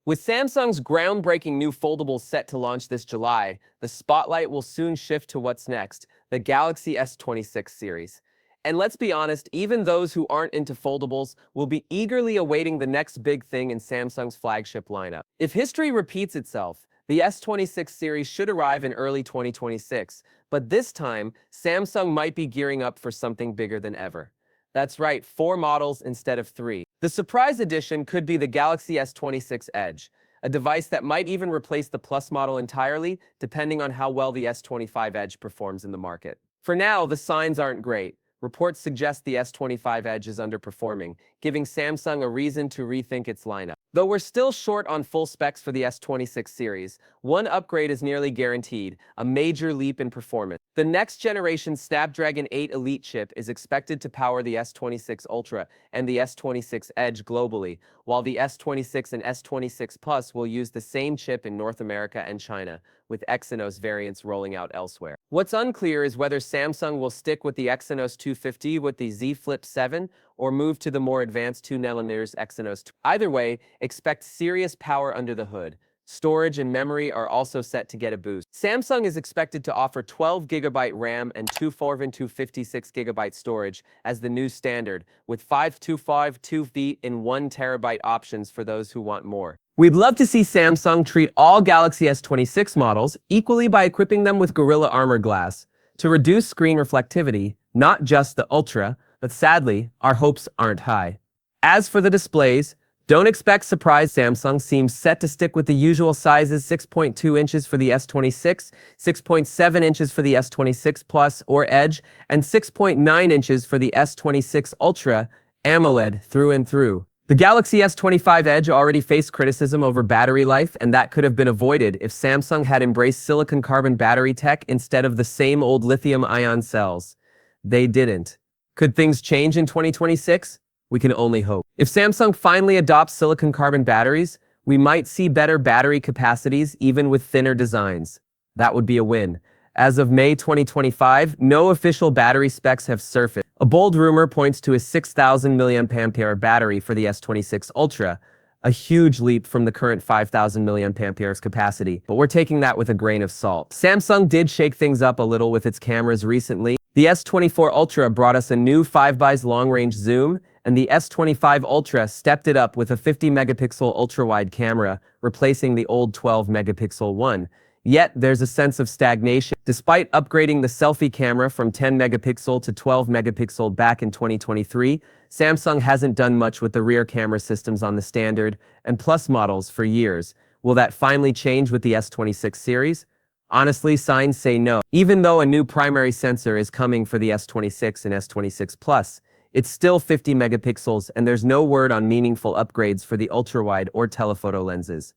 With Samsung's groundbreaking new foldables set to launch this July, the spotlight will soon shift to what's next, the Galaxy S26 series. And let's be honest, even those who aren't into foldables will be eagerly awaiting the next big thing in Samsung's flagship lineup. If history repeats itself, the S26 series should arrive in early 2026, but this time, Samsung might be gearing up for something bigger than ever. That's right, 4 models instead of 3. The surprise edition could be the Galaxy S26 Edge, a device that might even replace the Plus model entirely, depending on how well the S25 Edge performs in the market. For now, the signs aren't great. Reports suggest the S25 Edge is underperforming, giving Samsung a reason to rethink its lineup. Though we're still short on full specs for the S26 series, one upgrade is nearly guaranteed, a major leap in performance. The next-generation Snapdragon 8 Elite chip is expected to power the S26 Ultra and the S26 Edge globally, while the S26 and S26 Plus will use the same chip in North America and China, with Exynos variants rolling out elsewhere. What's unclear is whether Samsung will stick with the Exynos 250 with the Z Flip 7 or move to the more advanced 2nm Exynos 2. Either way, expect serious power under the hood. Storage and memory are also set to get a boost. Samsung is expected to offer 12GB RAM and 256GB storage as the new standard, with 5252 and 1TB options for those who want more. We'd love to see Samsung treat all Galaxy S26 models equally by equipping them with Gorilla Armor Glass to reduce screen reflectivity, not just the Ultra, but sadly, our hopes aren't high. As for the displays, don't expect surprise. Samsung seems set to stick with the usual sizes: 6.2 inches for the S26, 6.7 inches for the S26 Plus or Edge, and 6.9 inches for the S26 Ultra, AMOLED through and through. The Galaxy S25 Edge already faced criticism over battery life, and that could have been avoided if Samsung had embraced silicon-carbon battery tech instead of the same old lithium-ion cells. They didn't. Could things change in 2026? We can only hope. If Samsung finally adopts silicon-carbon batteries, we might see better battery capacities even with thinner designs. That would be a win. As of May 2025, no official battery specs have surfaced. A bold rumor points to a 6,000 mAh battery for the S26 Ultra, a huge leap from the current 5,000 mAh capacity, but we're taking that with a grain of salt. Samsung did shake things up a little with its cameras recently. The S24 Ultra brought us a new 5x long-range zoom, and the S25 Ultra stepped it up with a 50-megapixel ultra-wide camera, replacing the old 12-megapixel one. Yet, there's a sense of stagnation. Despite upgrading the selfie camera from 10-megapixel to 12-megapixel back in 2023, Samsung hasn't done much with the rear camera systems on the Standard and Plus models for years. Will that finally change with the S26 series? Honestly, signs say no. Even though a new primary sensor is coming for the S26 and S26 Plus, it's still 50 megapixels, and there's no word on meaningful upgrades for the ultra-wide or telephoto lenses.